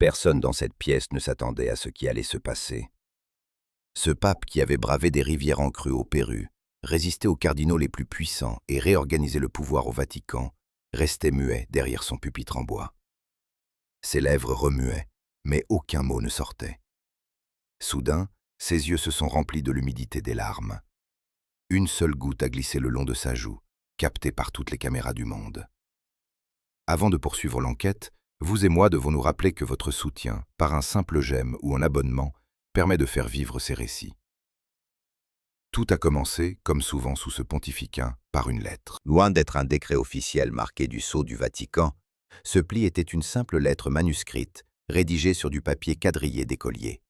Personne dans cette pièce ne s'attendait à ce qui allait se passer. Ce pape qui avait bravé des rivières en crue au Pérou, résisté aux cardinaux les plus puissants et réorganisé le pouvoir au Vatican, restait muet derrière son pupitre en bois. Ses lèvres remuaient, mais aucun mot ne sortait. Soudain, ses yeux se sont remplis de l'humidité des larmes. Une seule goutte a glissé le long de sa joue, captée par toutes les caméras du monde. Avant de poursuivre l'enquête, vous et moi devons nous rappeler que votre soutien, par un simple j'aime ou un abonnement, permet de faire vivre ces récits. Tout a commencé, comme souvent sous ce pontificat, par une lettre. Loin d'être un décret officiel marqué du sceau du Vatican, ce pli était une simple lettre manuscrite, rédigée sur du papier quadrillé d'écolier.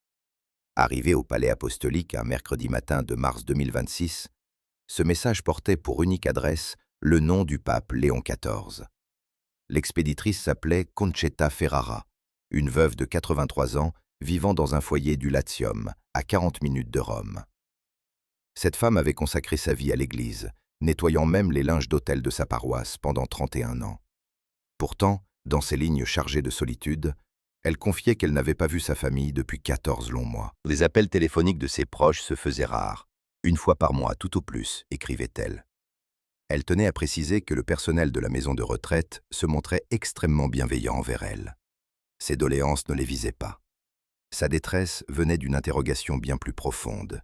Arrivé au palais apostolique un mercredi matin de mars 2026, ce message portait pour unique adresse le nom du pape Léon XIV. L'expéditrice s'appelait Concetta Ferrara, une veuve de 83 ans vivant dans un foyer du Latium, à 40 minutes de Rome. Cette femme avait consacré sa vie à l'Église, nettoyant même les linges d'autel de sa paroisse pendant 31 ans. Pourtant, dans ces lignes chargées de solitude, elle confiait qu'elle n'avait pas vu sa famille depuis 14 longs mois. Les appels téléphoniques de ses proches se faisaient rares. Une fois par mois, tout au plus, écrivait-elle. Elle tenait à préciser que le personnel de la maison de retraite se montrait extrêmement bienveillant envers elle. Ses doléances ne les visaient pas. Sa détresse venait d'une interrogation bien plus profonde.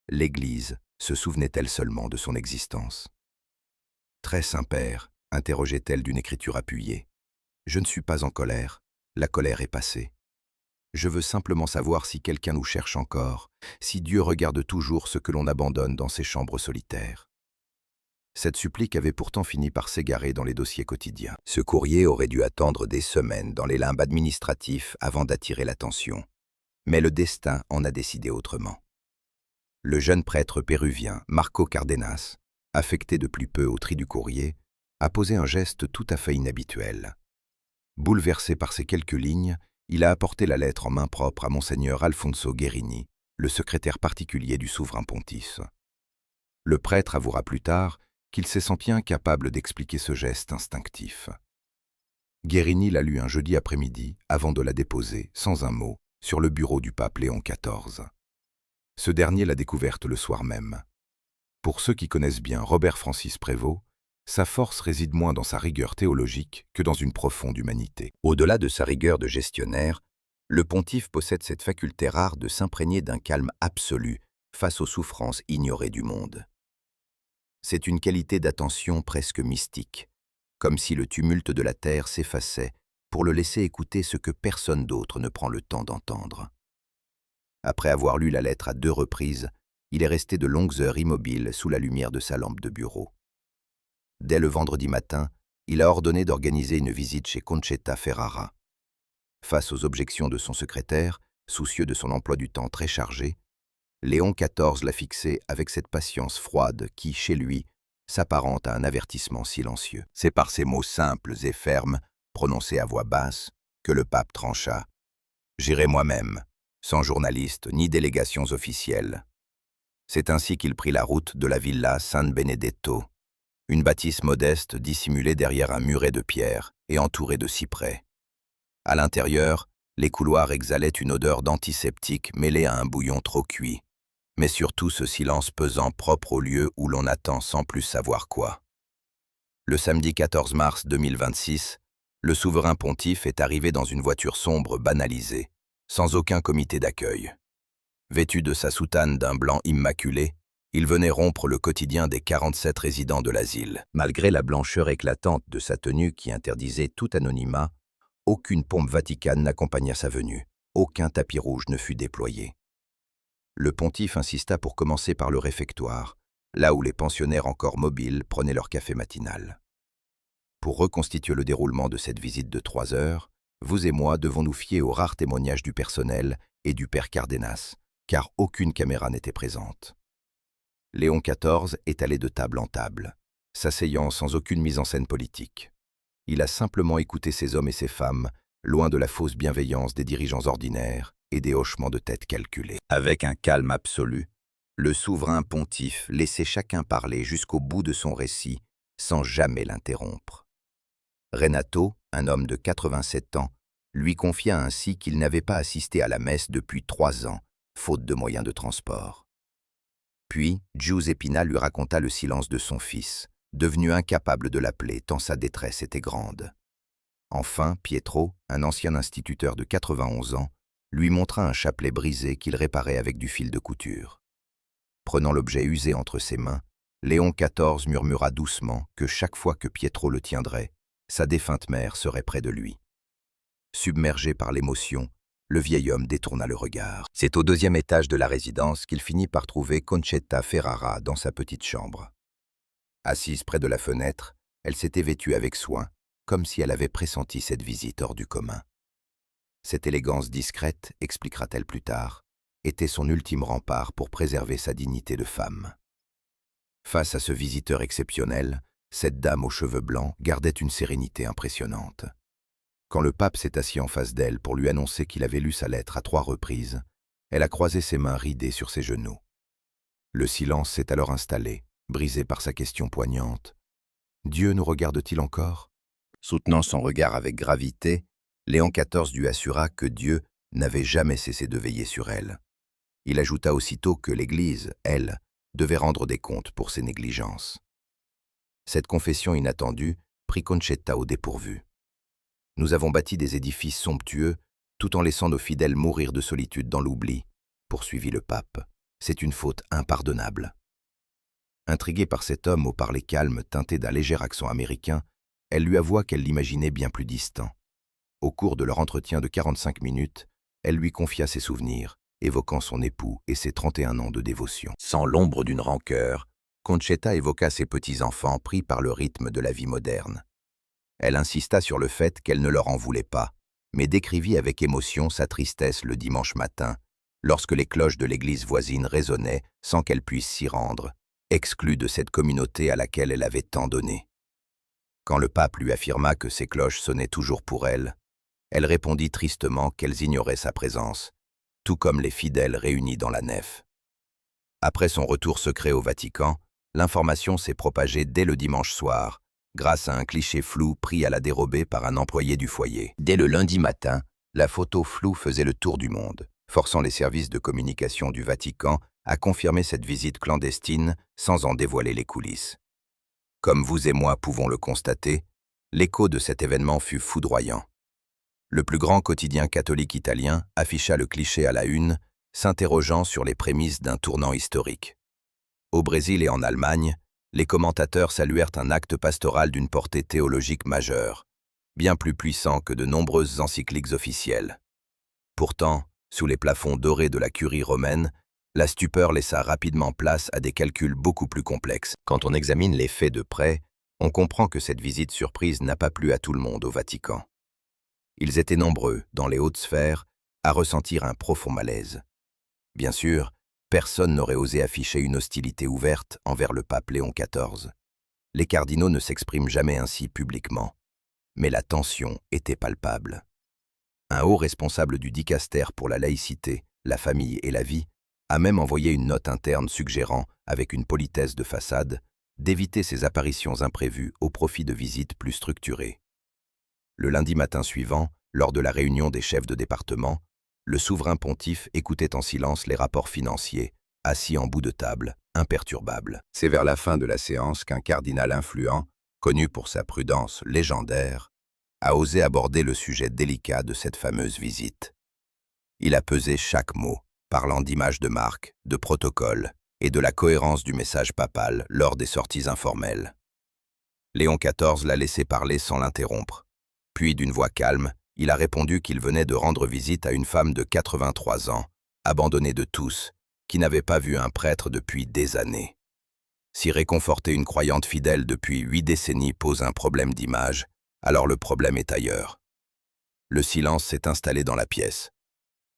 L'Église se souvenait-elle seulement de son existence? « Très Saint-Père », interrogeait-elle d'une écriture appuyée. « Je ne suis pas en colère, la colère est passée. Je veux simplement savoir si quelqu'un nous cherche encore, si Dieu regarde toujours ce que l'on abandonne dans ses chambres solitaires. » Cette supplique avait pourtant fini par s'égarer dans les dossiers quotidiens. Ce courrier aurait dû attendre des semaines dans les limbes administratifs avant d'attirer l'attention. Mais le destin en a décidé autrement. Le jeune prêtre péruvien Marco Cardenas, affecté depuis peu au tri du courrier, a posé un geste tout à fait inhabituel. Bouleversé par ces quelques lignes, il a apporté la lettre en main propre à Monseigneur Alfonso Guerini, le secrétaire particulier du souverain pontife. Le prêtre avouera plus tard qu'il s'est senti incapable d'expliquer ce geste instinctif. Guerini l'a lu un jeudi après-midi, avant de la déposer, sans un mot, sur le bureau du pape Léon XIV. Ce dernier l'a découverte le soir même. Pour ceux qui connaissent bien Robert Francis Prévost, sa force réside moins dans sa rigueur théologique que dans une profonde humanité. Au-delà de sa rigueur de gestionnaire, le pontife possède cette faculté rare de s'imprégner d'un calme absolu face aux souffrances ignorées du monde. C'est une qualité d'attention presque mystique, comme si le tumulte de la terre s'effaçait pour le laisser écouter ce que personne d'autre ne prend le temps d'entendre. Après avoir lu la lettre à 2 reprises, il est resté de longues heures immobile sous la lumière de sa lampe de bureau. Dès le vendredi matin, il a ordonné d'organiser une visite chez Concetta Ferrara. Face aux objections de son secrétaire, soucieux de son emploi du temps très chargé, Léon XIV l'a fixé avec cette patience froide qui, chez lui, s'apparente à un avertissement silencieux. C'est par ces mots simples et fermes, prononcés à voix basse, que le pape trancha. « J'irai moi-même, sans journaliste ni délégations officielles. » C'est ainsi qu'il prit la route de la Villa San Benedetto, une bâtisse modeste dissimulée derrière un muret de pierre et entourée de cyprès. À l'intérieur, les couloirs exhalaient une odeur d'antiseptique mêlée à un bouillon trop cuit, mais surtout ce silence pesant propre au lieu où l'on attend sans plus savoir quoi. Le samedi 14 mars 2026, le souverain pontife est arrivé dans une voiture sombre banalisée, sans aucun comité d'accueil. Vêtu de sa soutane d'un blanc immaculé, il venait rompre le quotidien des 47 résidents de l'asile. Malgré la blancheur éclatante de sa tenue qui interdisait tout anonymat, aucune pompe vaticane n'accompagna sa venue, aucun tapis rouge ne fut déployé. Le pontife insista pour commencer par le réfectoire, là où les pensionnaires encore mobiles prenaient leur café matinal. Pour reconstituer le déroulement de cette visite de 3 heures, vous et moi devons nous fier aux rares témoignages du personnel et du père Cardenas, car aucune caméra n'était présente. Léon XIV est allé de table en table, s'asseyant sans aucune mise en scène politique. Il a simplement écouté ces hommes et ces femmes, loin de la fausse bienveillance des dirigeants ordinaires et des hochements de tête calculés. Avec un calme absolu, le souverain pontife laissait chacun parler jusqu'au bout de son récit, sans jamais l'interrompre. Renato, un homme de 87 ans, lui confia ainsi qu'il n'avait pas assisté à la messe depuis 3 ans, faute de moyens de transport. Puis, Giuseppina lui raconta le silence de son fils, devenu incapable de l'appeler tant sa détresse était grande. Enfin, Pietro, un ancien instituteur de 91 ans, lui montra un chapelet brisé qu'il réparait avec du fil de couture. Prenant l'objet usé entre ses mains, Léon XIV murmura doucement que chaque fois que Pietro le tiendrait, sa défunte mère serait près de lui. Submergé par l'émotion, le vieil homme détourna le regard. C'est au 2e étage de la résidence qu'il finit par trouver Concetta Ferrara dans sa petite chambre. Assise près de la fenêtre, elle s'était vêtue avec soin, comme si elle avait pressenti cette visite hors du commun. Cette élégance discrète, expliquera-t-elle plus tard, était son ultime rempart pour préserver sa dignité de femme. Face à ce visiteur exceptionnel, cette dame aux cheveux blancs gardait une sérénité impressionnante. Quand le pape s'est assis en face d'elle pour lui annoncer qu'il avait lu sa lettre à 3 reprises, elle a croisé ses mains ridées sur ses genoux. Le silence s'est alors installé, brisé par sa question poignante. « Dieu nous regarde-t-il encore ?» Soutenant son regard avec gravité, Léon XIV lui assura que Dieu n'avait jamais cessé de veiller sur elle. Il ajouta aussitôt que l'Église, elle, devait rendre des comptes pour ses négligences. Cette confession inattendue prit Concetta au dépourvu. « Nous avons bâti des édifices somptueux tout en laissant nos fidèles mourir de solitude dans l'oubli, » poursuivit le pape. « C'est une faute impardonnable. » Intriguée par cet homme au parler calme teinté d'un léger accent américain, elle lui avoua qu'elle l'imaginait bien plus distant. Au cours de leur entretien de 45 minutes, elle lui confia ses souvenirs, évoquant son époux et ses 31 ans de dévotion. Sans l'ombre d'une rancœur, Concetta évoqua ses petits-enfants pris par le rythme de la vie moderne. Elle insista sur le fait qu'elle ne leur en voulait pas, mais décrivit avec émotion sa tristesse le dimanche matin, lorsque les cloches de l'église voisine résonnaient sans qu'elle puisse s'y rendre, exclue de cette communauté à laquelle elle avait tant donné. Quand le pape lui affirma que ces cloches sonnaient toujours pour elle, elle répondit tristement qu'elles ignoraient sa présence, tout comme les fidèles réunis dans la nef. Après son retour secret au Vatican, l'information s'est propagée dès le dimanche soir, grâce à un cliché flou pris à la dérobée par un employé du foyer. Dès le lundi matin, la photo floue faisait le tour du monde, forçant les services de communication du Vatican à confirmer cette visite clandestine sans en dévoiler les coulisses. Comme vous et moi pouvons le constater, l'écho de cet événement fut foudroyant. Le plus grand quotidien catholique italien afficha le cliché à la une, s'interrogeant sur les prémices d'un tournant historique. Au Brésil et en Allemagne, les commentateurs saluèrent un acte pastoral d'une portée théologique majeure, bien plus puissant que de nombreuses encycliques officielles. Pourtant, sous les plafonds dorés de la curie romaine, la stupeur laissa rapidement place à des calculs beaucoup plus complexes. Quand on examine les faits de près, on comprend que cette visite surprise n'a pas plu à tout le monde au Vatican. Ils étaient nombreux, dans les hautes sphères, à ressentir un profond malaise. Bien sûr, personne n'aurait osé afficher une hostilité ouverte envers le pape Léon XIV. Les cardinaux ne s'expriment jamais ainsi publiquement. Mais la tension était palpable. Un haut responsable du dicaster pour la laïcité, la famille et la vie a même envoyé une note interne suggérant, avec une politesse de façade, d'éviter ces apparitions imprévues au profit de visites plus structurées. Le lundi matin suivant, lors de la réunion des chefs de département, le souverain pontife écoutait en silence les rapports financiers, assis en bout de table, imperturbable. C'est vers la fin de la séance qu'un cardinal influent, connu pour sa prudence légendaire, a osé aborder le sujet délicat de cette fameuse visite. Il a pesé chaque mot, parlant d'images de marque, de protocole et de la cohérence du message papal lors des sorties informelles. Léon XIV l'a laissé parler sans l'interrompre. Puis, d'une voix calme, il a répondu qu'il venait de rendre visite à une femme de 83 ans, abandonnée de tous, qui n'avait pas vu un prêtre depuis des années. Si réconforter une croyante fidèle depuis 8 décennies pose un problème d'image, alors le problème est ailleurs. Le silence s'est installé dans la pièce.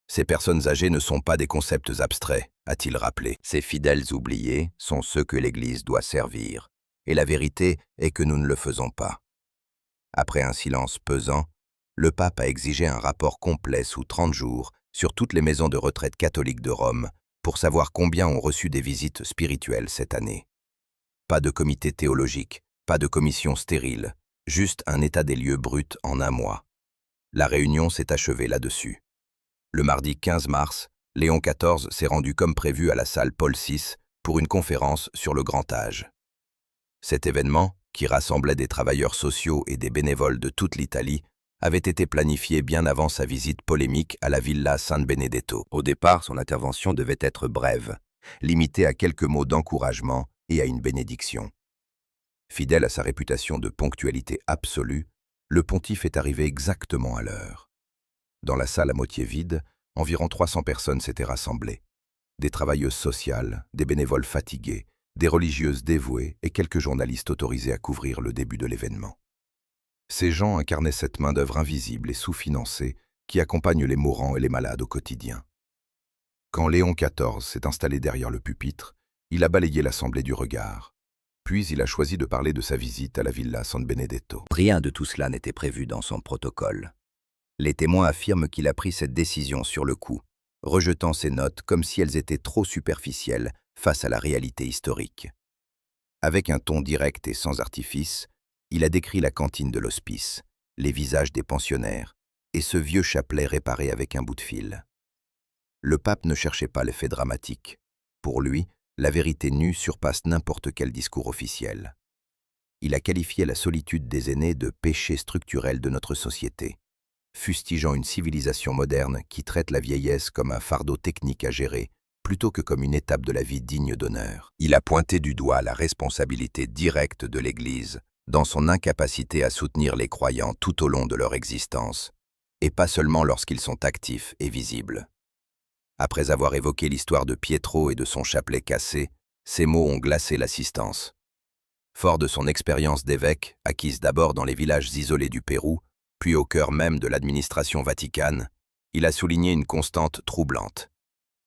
Ces personnes âgées ne sont pas des concepts abstraits, a-t-il rappelé. Ces fidèles oubliés sont ceux que l'Église doit servir, et la vérité est que nous ne le faisons pas. Après un silence pesant, le pape a exigé un rapport complet sous 30 jours sur toutes les maisons de retraite catholiques de Rome pour savoir combien ont reçu des visites spirituelles cette année. Pas de comité théologique, pas de commission stérile, juste un état des lieux brut en un mois. La réunion s'est achevée là-dessus. Le mardi 15 mars, Léon XIV s'est rendu comme prévu à la salle Paul VI pour une conférence sur le grand âge. Cet événement, qui rassemblait des travailleurs sociaux et des bénévoles de toute l'Italie, avait été planifié bien avant sa visite polémique à la Villa San Benedetto. Au départ, son intervention devait être brève, limitée à quelques mots d'encouragement et à une bénédiction. Fidèle à sa réputation de ponctualité absolue, le pontife est arrivé exactement à l'heure. Dans la salle à moitié vide, environ 300 personnes s'étaient rassemblées. Des travailleuses sociales, des bénévoles fatigués, des religieuses dévouées et quelques journalistes autorisés à couvrir le début de l'événement. Ces gens incarnaient cette main-d'œuvre invisible et sous-financée qui accompagne les mourants et les malades au quotidien. Quand Léon XIV s'est installé derrière le pupitre, il a balayé l'assemblée du regard. Puis il a choisi de parler de sa visite à la Villa San Benedetto. Rien de tout cela n'était prévu dans son protocole. Les témoins affirment qu'il a pris cette décision sur le coup, rejetant ses notes comme si elles étaient trop superficielles face à la réalité historique. Avec un ton direct et sans artifice, il a décrit la cantine de l'hospice, les visages des pensionnaires et ce vieux chapelet réparé avec un bout de fil. Le pape ne cherchait pas l'effet dramatique. Pour lui, la vérité nue surpasse n'importe quel discours officiel. Il a qualifié la solitude des aînés de péché structurel de notre société, fustigeant une civilisation moderne qui traite la vieillesse comme un fardeau technique à gérer, plutôt que comme une étape de la vie digne d'honneur. Il a pointé du doigt la responsabilité directe de l'Église dans son incapacité à soutenir les croyants tout au long de leur existence, et pas seulement lorsqu'ils sont actifs et visibles. Après avoir évoqué l'histoire de Pietro et de son chapelet cassé, ces mots ont glacé l'assistance. Fort de son expérience d'évêque, acquise d'abord dans les villages isolés du Pérou, puis au cœur même de l'administration vaticane, il a souligné une constante troublante.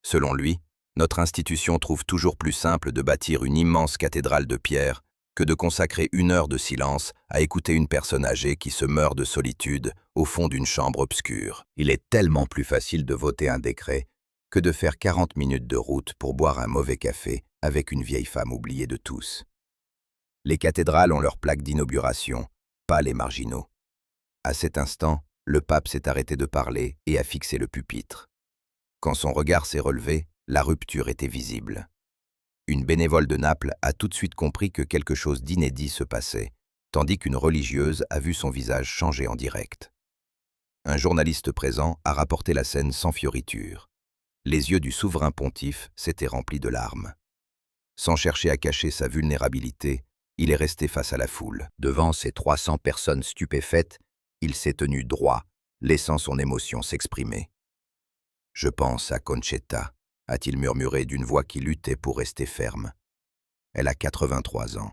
Selon lui, notre institution trouve toujours plus simple de bâtir une immense cathédrale de pierre que de consacrer 1 heure de silence à écouter une personne âgée qui se meurt de solitude au fond d'une chambre obscure. Il est tellement plus facile de voter un décret que de faire 40 minutes de route pour boire un mauvais café avec une vieille femme oubliée de tous. Les cathédrales ont leur plaque d'inauguration, pas les marginaux. À cet instant, le pape s'est arrêté de parler et a fixé le pupitre. Quand son regard s'est relevé, la rupture était visible. Une bénévole de Naples a tout de suite compris que quelque chose d'inédit se passait, tandis qu'une religieuse a vu son visage changer en direct. Un journaliste présent a rapporté la scène sans fioriture. Les yeux du souverain pontife s'étaient remplis de larmes. Sans chercher à cacher sa vulnérabilité, il est resté face à la foule. Devant ces 300 personnes stupéfaites, il s'est tenu droit, laissant son émotion s'exprimer. « Je pense à Concetta », a-t-il murmuré d'une voix qui luttait pour rester ferme. Elle a 83 ans.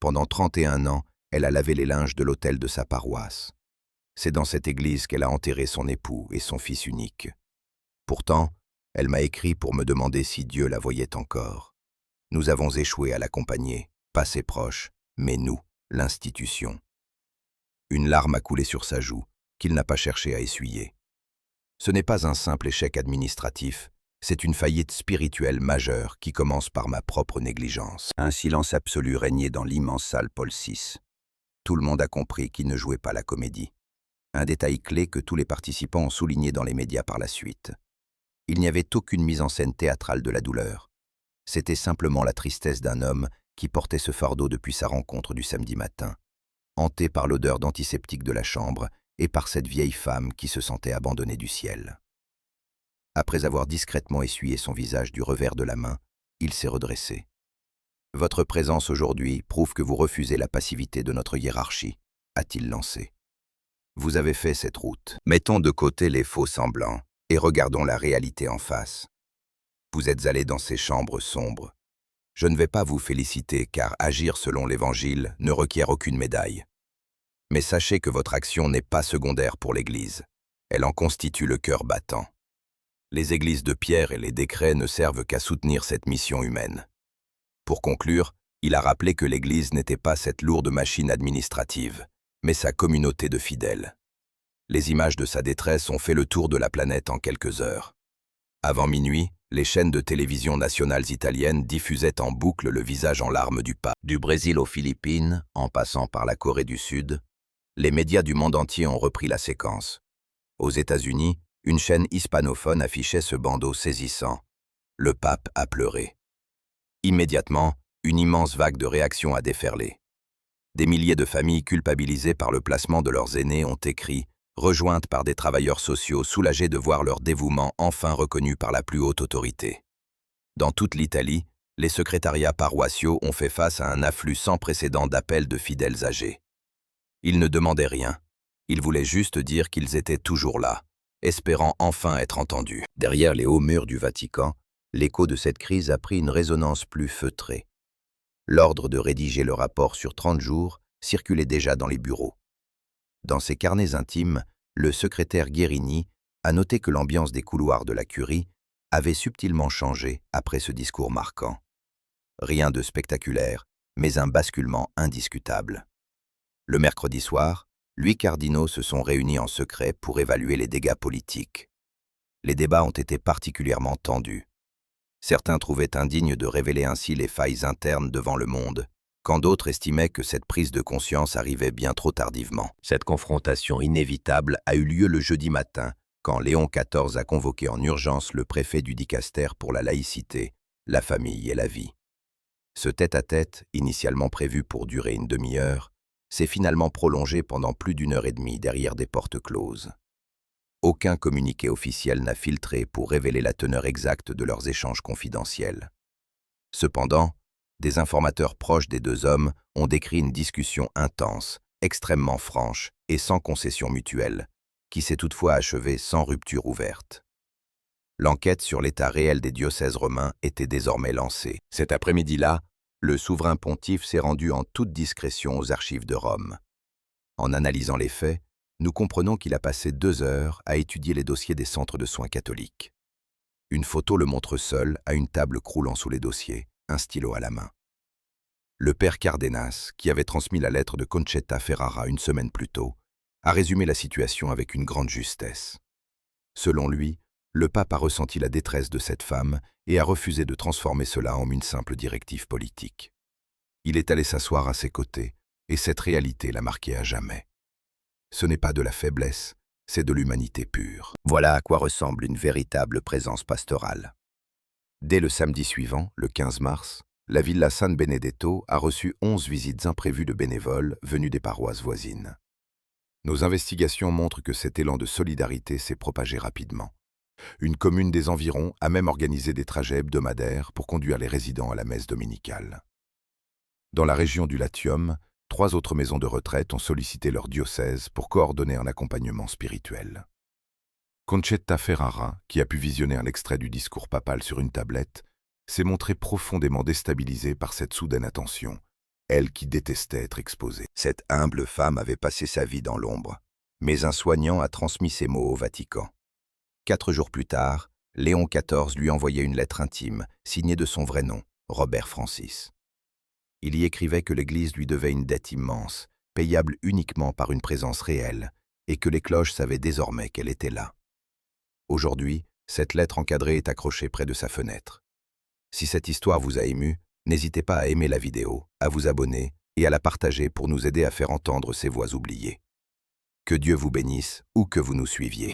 Pendant 31 ans, elle a lavé les linges de l'autel de sa paroisse. C'est dans cette église qu'elle a enterré son époux et son fils unique. Pourtant, elle m'a écrit pour me demander si Dieu la voyait encore. Nous avons échoué à l'accompagner, pas ses proches, mais nous, l'institution. Une larme a coulé sur sa joue, qu'il n'a pas cherché à essuyer. Ce n'est pas un simple échec administratif, c'est une faillite spirituelle majeure qui commence par ma propre négligence. Un silence absolu régnait dans l'immense salle Paul VI. Tout le monde a compris qu'il ne jouait pas la comédie. Un détail clé que tous les participants ont souligné dans les médias par la suite. Il n'y avait aucune mise en scène théâtrale de la douleur. C'était simplement la tristesse d'un homme qui portait ce fardeau depuis sa rencontre du samedi matin, hanté par l'odeur d'antiseptique de la chambre et par cette vieille femme qui se sentait abandonnée du ciel. Après avoir discrètement essuyé son visage du revers de la main, il s'est redressé. « Votre présence aujourd'hui prouve que vous refusez la passivité de notre hiérarchie », a-t-il lancé. « Vous avez fait cette route. Mettons de côté les faux semblants et regardons la réalité en face. Vous êtes allé dans ces chambres sombres. Je ne vais pas vous féliciter car agir selon l'Évangile ne requiert aucune médaille. Mais sachez que votre action n'est pas secondaire pour l'Église. Elle en constitue le cœur battant. Les églises de pierre et les décrets ne servent qu'à soutenir cette mission humaine. » Pour conclure, il a rappelé que l'Église n'était pas cette lourde machine administrative, mais sa communauté de fidèles. Les images de sa détresse ont fait le tour de la planète en quelques heures. Avant minuit, les chaînes de télévision nationales italiennes diffusaient en boucle le visage en larmes du pape. Du Brésil aux Philippines, en passant par la Corée du Sud, les médias du monde entier ont repris la séquence, Aux États-Unis, une chaîne hispanophone affichait ce bandeau saisissant. Le pape a pleuré. Immédiatement, une immense vague de réactions a déferlé. Des milliers de familles culpabilisées par le placement de leurs aînés ont écrit, rejointes par des travailleurs sociaux soulagés de voir leur dévouement enfin reconnu par la plus haute autorité. Dans toute l'Italie, les secrétariats paroissiaux ont fait face à un afflux sans précédent d'appels de fidèles âgés. Ils ne demandaient rien, ils voulaient juste dire qu'ils étaient toujours là, espérant enfin être entendus. Derrière les hauts murs du Vatican, l'écho de cette crise a pris une résonance plus feutrée. L'ordre de rédiger le rapport sur 30 jours circulait déjà dans les bureaux. Dans ses carnets intimes, le secrétaire Guérini a noté que l'ambiance des couloirs de la curie avait subtilement changé après ce discours marquant. Rien de spectaculaire, mais un basculement indiscutable. Le mercredi soir, 8 cardinaux se sont réunis en secret pour évaluer les dégâts politiques. Les débats ont été particulièrement tendus. Certains trouvaient indigne de révéler ainsi les failles internes devant le monde, quand d'autres estimaient que cette prise de conscience arrivait bien trop tardivement. Cette confrontation inévitable a eu lieu le jeudi matin, quand Léon XIV a convoqué en urgence le préfet du Dicaster pour la laïcité, la famille et la vie. Ce tête-à-tête, initialement prévu pour durer une demi-heure, s'est finalement prolongé pendant plus d'une heure et demie derrière des portes closes. Aucun communiqué officiel n'a filtré pour révéler la teneur exacte de leurs échanges confidentiels. Cependant, des informateurs proches des deux hommes ont décrit une discussion intense, extrêmement franche et sans concession mutuelle, qui s'est toutefois achevée sans rupture ouverte. L'enquête sur l'état réel des diocèses romains était désormais lancée. Cet après-midi-là, le souverain pontife s'est rendu en toute discrétion aux archives de Rome. En analysant les faits, nous comprenons qu'il a passé 2 heures à étudier les dossiers des centres de soins catholiques. Une photo le montre seul à une table croulant sous les dossiers, un stylo à la main. Le père Cardenas, qui avait transmis la lettre de Concetta Ferrara une semaine plus tôt, a résumé la situation avec une grande justesse. Selon lui, le pape a ressenti la détresse de cette femme et a refusé de transformer cela en une simple directive politique. Il est allé s'asseoir à ses côtés, et cette réalité l'a marqué à jamais. Ce n'est pas de la faiblesse, c'est de l'humanité pure. Voilà à quoi ressemble une véritable présence pastorale. Dès le samedi suivant, le 15 mars, la Villa San Benedetto a reçu 11 visites imprévues de bénévoles venus des paroisses voisines. Nos investigations montrent que cet élan de solidarité s'est propagé rapidement. Une commune des environs a même organisé des trajets hebdomadaires pour conduire les résidents à la messe dominicale. Dans la région du Latium, 3 autres maisons de retraite ont sollicité leur diocèse pour coordonner un accompagnement spirituel. Concetta Ferrara, qui a pu visionner un extrait du discours papal sur une tablette, s'est montrée profondément déstabilisée par cette soudaine attention, elle qui détestait être exposée. Cette humble femme avait passé sa vie dans l'ombre, mais un soignant a transmis ces mots au Vatican. 4 jours plus tard, Léon XIV lui envoyait une lettre intime, signée de son vrai nom, Robert Francis. Il y écrivait que l'Église lui devait une dette immense, payable uniquement par une présence réelle, et que les cloches savaient désormais qu'elle était là. Aujourd'hui, cette lettre encadrée est accrochée près de sa fenêtre. Si cette histoire vous a ému, n'hésitez pas à aimer la vidéo, à vous abonner et à la partager pour nous aider à faire entendre ces voix oubliées. Que Dieu vous bénisse, où que vous nous suiviez.